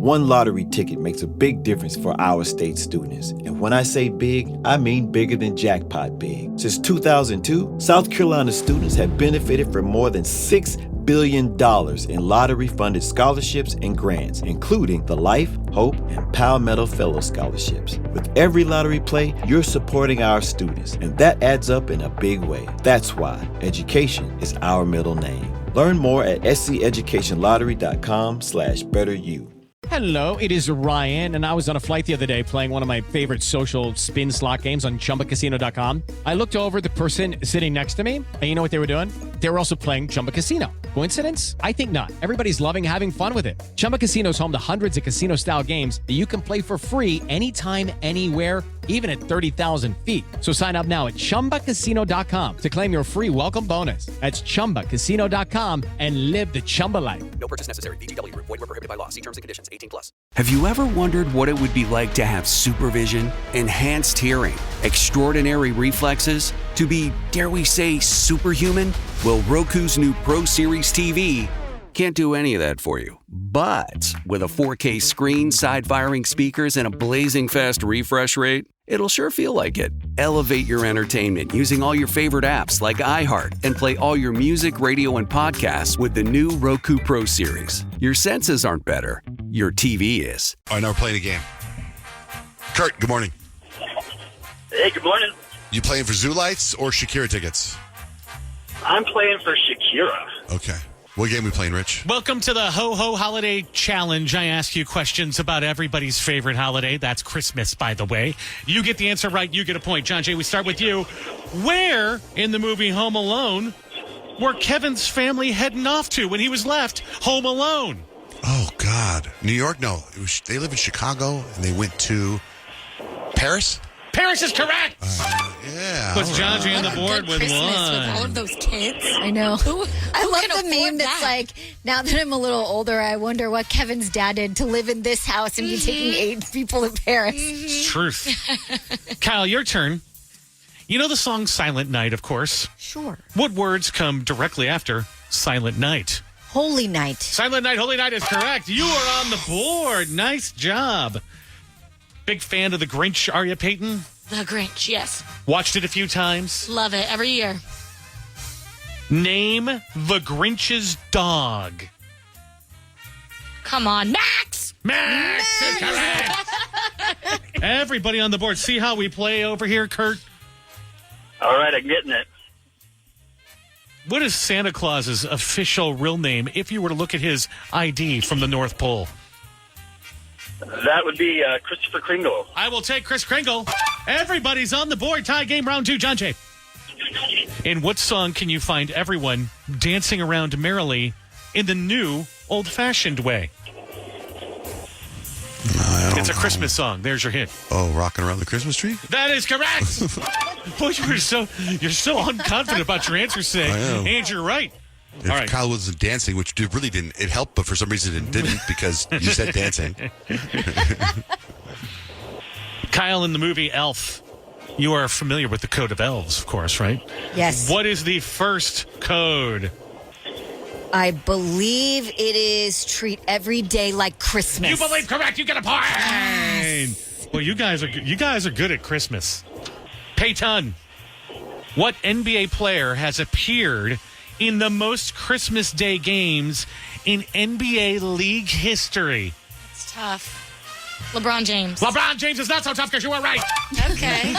One lottery ticket makes a big difference for our state students. And when I say big, I mean bigger than jackpot big. Since 2002, South Carolina students have benefited from more than $6 billion in lottery-funded scholarships and grants, including the Life, Hope, and Palmetto Fellow Scholarships. With every lottery play, you're supporting our students, and that adds up in a big way. That's why education is our middle name. Learn more at scedjucationlottery.com/betteryou. Hello, it is Ryan, and I was on a flight the other day playing one of my favorite social spin slot games on ChumbaCasino.com. I looked over at the person sitting next to me, and you know what they were doing? They were also playing Chumba Casino. Coincidence? I think not. Everybody's loving having fun with it. Chumba Casino is home to hundreds of casino-style games that you can play for free anytime, anywhere, even at 30,000 feet. So sign up now at ChumbaCasino.com to claim your free welcome bonus. That's ChumbaCasino.com and live the Chumba life. No purchase necessary. VGW. Void where prohibited by law. See terms and conditions. 18+. Have you ever wondered what it would be like to have supervision, enhanced hearing, extraordinary reflexes, to be, dare we say, superhuman? Well, Roku's new Pro Series TV can't do any of that for you. But with a 4K screen, side-firing speakers, and a blazing fast refresh rate, it'll sure feel like it. Elevate your entertainment using all your favorite apps like iHeart and play all your music, radio, and podcasts with the new Roku Pro Series. Your senses aren't better. Your TV is. All right, now we're playing a game. Kurt, good morning. Hey, good morning. You playing for Zoo Lights or Shakira tickets? I'm playing for Shakira. Okay. What game we playing, Rich? Welcome to the Ho Ho Holiday Challenge. I ask you questions about everybody's favorite holiday. That's Christmas, by the way. You get the answer right, you get a point. John Jay, we start with you. Where in the movie Home Alone were Kevin's family heading off to when he was left home alone? Oh, God. New York? No. They live in Chicago, and they went to Paris? Paris is correct. Yeah. Puts John Jay on the board with Christmas one. with all of those kids. I know. I love can the meme afford that's that? like, now that I'm a little older, I wonder what Kevin's dad did to live in this house and be taking 8 people to Paris. It's truth. Kyle, your turn. You know the song Silent Night, of course. Sure. What words come directly after Silent Night? Holy night. Silent Night, Holy Night is correct. You are on the board. Nice job. Big fan of The Grinch, are you, Peyton? The Grinch, yes. Watched it a few times. Love it every year. Name the Grinch's dog. Come on, Max! Max is correct. Everybody on the board. See how we play over here, Kurt? All right, I'm getting it. What is Santa Claus's official real name if you were to look at his ID from the North Pole? That would be Christopher Kringle. I will take Chris Kringle. Everybody's on the board. Tie game round 2. John Jay. In what song can you find everyone dancing around merrily in the new old-fashioned way? It's a Christmas song. There's your hint. Oh, Rocking Around the Christmas Tree? That is correct. Boy, you're so unconfident about your answer today. I am. And you're right. If All right. Kyle wasn't dancing, which really didn't, it helped, but for some reason it didn't because you said dancing. Kyle, in the movie Elf, you are familiar with the Code of Elves, of course, right? Yes. What is the first code? I believe it is treat every day like Christmas. You believe correct. You get a point. Yes. Well, you guys are good at Christmas. Peyton, what NBA player has appeared in the most Christmas Day games in NBA league history? It's tough. LeBron James. LeBron James is not so tough because you were right. Okay.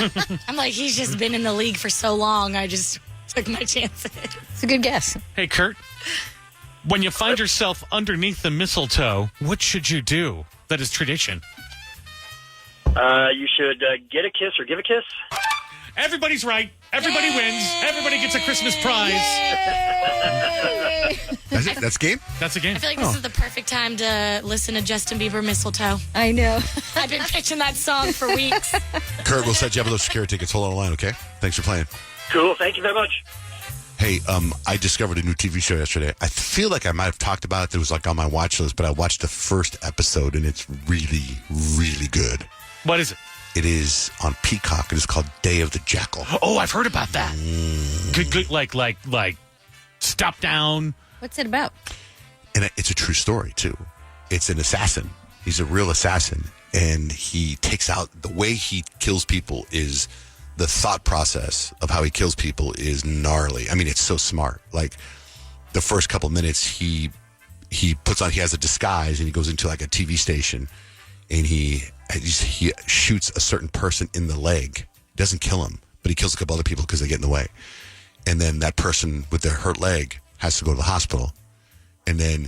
I'm like, he's just been in the league for so long. I just took my chances. It's a good guess. Hey, Kurt, when you find yourself underneath the mistletoe, what should you do? That is tradition. You should get a kiss or give a kiss. Everybody's right. Everybody wins. Everybody gets a Christmas prize. That's it? That's game? That's a game. I feel like this is the perfect time to listen to Justin Bieber Mistletoe. I know. I've been pitching that song for weeks. Kurt, we'll set you up with those Shakira tickets. Hold on the line, okay? Thanks for playing. Cool. Thank you very much. Hey, I discovered a new TV show yesterday. I feel like I might have talked about it. It was like on my watch list, but I watched the first episode, and it's really, really good. What is it? It is on Peacock. It is called Day of the Jackal. Oh, I've heard about that. Good, like, stop down. What's it about? And it's a true story, too. It's an assassin He's a real assassin, and he takes out the way he kills people is the thought process of how he kills people is gnarly. I mean, it's so smart. Like the first couple minutes, he has a disguise and he goes into like a TV station and he shoots a certain person in the leg. Doesn't kill him, but he kills a couple other people because they get in the way. And then that person with their hurt leg has to go to the hospital. And then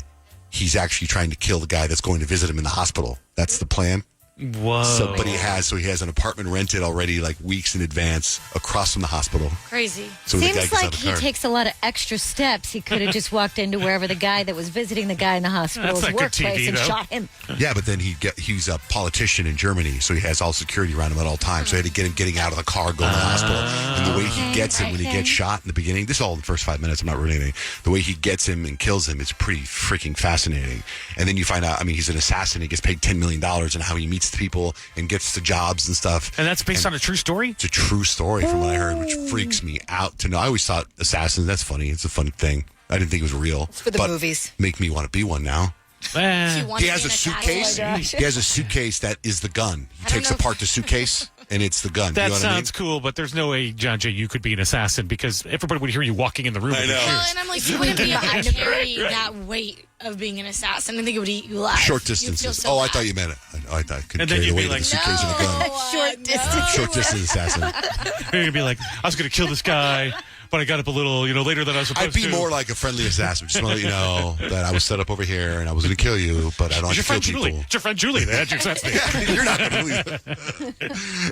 he's actually trying to kill the guy that's going to visit him in the hospital. That's the plan. Whoa. But he has an apartment rented already like weeks in advance across from the hospital. Crazy. So the guy Seems gets out like of the he car. takes a lot of extra steps. He could have just walked into wherever the guy that was visiting the guy in the hospital's That's not good workplace TV, and though. shot him. Yeah, but then he's a politician in Germany, so he has all security around him at all times. So he had to get him getting out of the car, going to the hospital. And the way he gets him when he gets shot in the beginning, this is all in the first 5 minutes, I'm not ruining anything. The way he gets him and kills him is pretty freaking fascinating. And then you find out, I mean, he's an assassin. He gets paid $10 million and how he meets the people and gets the jobs and stuff. And that's based on a true story? It's a true story from what I heard, which freaks me out to know. I always thought assassins, that's funny. It's a fun thing. I didn't think it was real. It's for the movies. Make me want to be one now. Eh. He has a suitcase. He has a suitcase that is the gun. He takes apart the suitcase, and it's the gun. That you know what I mean? sounds cool, but there's no way, John Jay, you could be an assassin because everybody would hear you walking in the room. I with your know. shoes. Well, and I'm like, you wouldn't be able to carry that weight of being an assassin. I think it would eat you alive. Short You'd feel distances. so I bad. thought you meant it. I thought I couldn't And then carry the you'd be weight of like, the suitcase and a gun. Short distance. Short distance assassin. You're going to be like, I was going to kill this guy, but I got up a little, later than I was supposed I'd be to. more like a friendly assassin. Just want to let you know that I was set up over here and I was going to kill you, but I don't It's like your to kill friend Julie. people. It's your friend Julie. They had you assassinated. You're not going to believe it.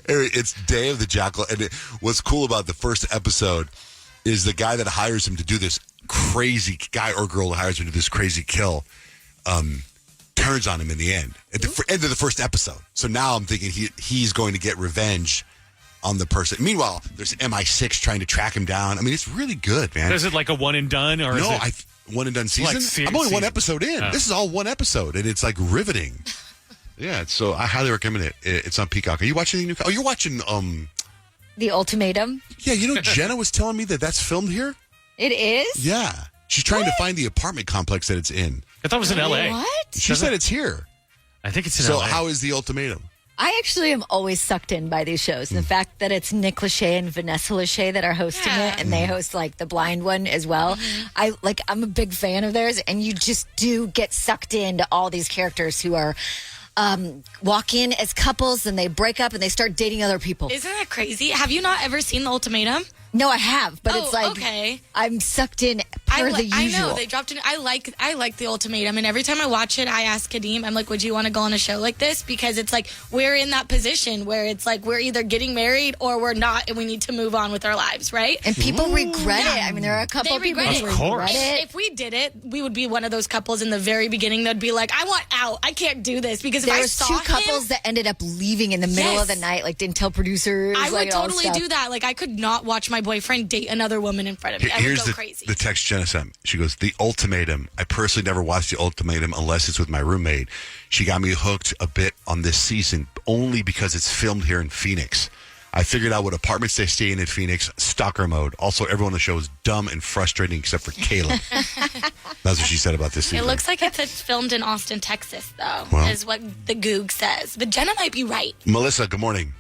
Anyway, it's Day of the Jackal. And what's cool about the first episode is the guy that hires him to do this crazy guy or girl that hires him to do this crazy kill turns on him in the end. At the end of the first episode. So now I'm thinking he's going to get revenge on the person. Meanwhile, there's MI6 trying to track him down. I mean, it's really good, man. Is it like a one and done? Or No, is it... one and done season. Like I'm only one season. episode in. Oh. This is all one episode, and it's like riveting. Yeah, so I highly recommend it. It's on Peacock. Are you watching the new? Oh, you're watching. The Ultimatum. Yeah, Jenna was telling me that that's filmed here. It is? Yeah, she's trying to find the apartment complex that it's in. I thought it was in L.A. What? She said it's here. I think it's in So L.A. how is the Ultimatum? I actually am always sucked in by these shows. And the fact that it's Nick Lachey and Vanessa Lachey that are hosting it, and they host like the blind one as well. I'm a big fan of theirs, and you just do get sucked into all these characters who are walk in as couples and they break up and they start dating other people. Isn't that crazy? Have you not ever seen The Ultimatum? No, I have, but Oh, it's like okay. I'm sucked in per the I usual. know they dropped in. I like The Ultimatum, and every time I watch it, I ask Kadeem, I'm like, would you want to go on a show like this? Because it's like we're in that position where it's like we're either getting married or we're not, and we need to move on with our lives, right? And people regret it. I mean, there are a couple They of people regret who it. Of course. regret it. If we did it, we would be one of those couples in the very beginning that'd be like, I want out. I can't do this because if There I was saw two couples him, that ended up leaving in the middle of the Yes. night, like didn't tell producers. I would like, all this totally stuff. do that. Like I could not watch my boyfriend date another woman in front of me. I would Here's go the crazy. text Jenna sent. She goes, The Ultimatum. I personally never watched The Ultimatum unless it's with my roommate. She got me hooked a bit on this season only because it's filmed here in Phoenix. I figured out what apartments they stay in Phoenix, stalker mode. Also, everyone on the show is dumb and frustrating except for Caleb. That's what she said about this It season. looks like it's filmed in Austin, Texas, though, Well. is what the Goog says. But Jenna might be right. Melissa, good morning.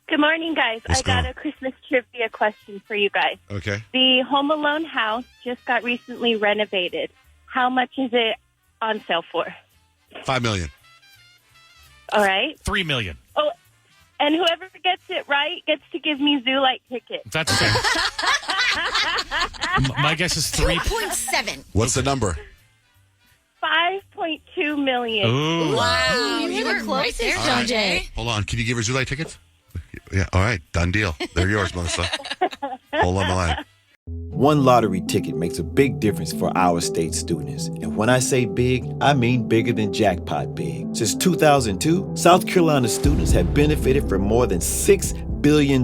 Good morning, guys. What's I got going a Christmas trivia question for you guys. Okay. The Home Alone house just got recently renovated. How much is it on sale for? $5 million. All right. $3 million. Oh, and whoever gets it right gets to give me Zoo Light tickets. That's fair. My guess is 3. 2.7. What's the number? $5.2 million. Ooh. Wow, you were right closest, there, John John Jay. Jay. Hold on. Can you give her Zoo Light tickets? Yeah. All right. Done deal. They're yours, Melissa. Hold on the line. One lottery ticket makes a big difference for our state students. And when I say big, I mean bigger than jackpot big. Since 2002, South Carolina students have benefited from more than $6 billion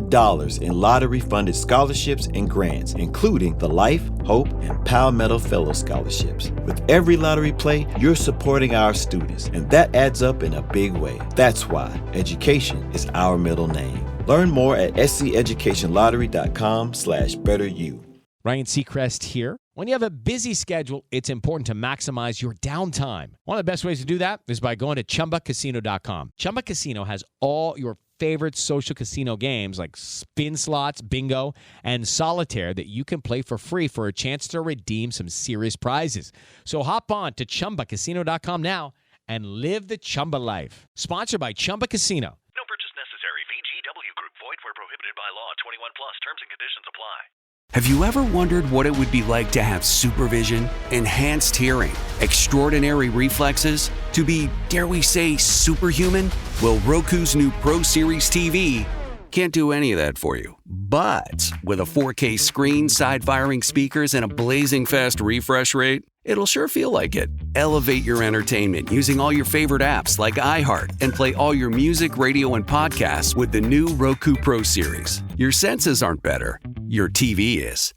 in lottery-funded scholarships and grants, including the Life, Hope, and Palmetto Fellow Scholarships. With every lottery play, you're supporting our students, and that adds up in a big way. That's why education is our middle name. Learn more at sceducationlottery.com/betteryou. Ryan Seacrest here. When you have a busy schedule, it's important to maximize your downtime. One of the best ways to do that is by going to ChumbaCasino.com. Chumba Casino has all your favorite social casino games like spin slots, bingo, and solitaire that you can play for free for a chance to redeem some serious prizes. So hop on to ChumbaCasino.com now and live the Chumba life. Sponsored by Chumba Casino. No purchase necessary. VGW Group. Void where prohibited by law. 21 plus. Terms and conditions apply. Have you ever wondered what it would be like to have supervision, enhanced hearing, extraordinary reflexes, to be, dare we say, superhuman? Well, Roku's new Pro Series TV can't do any of that for you. But with a 4K screen, side-firing speakers, and a blazing fast refresh rate, it'll sure feel like it. Elevate your entertainment using all your favorite apps like iHeart and play all your music, radio, and podcasts with the new Roku Pro Series. Your senses aren't better. Your TV is.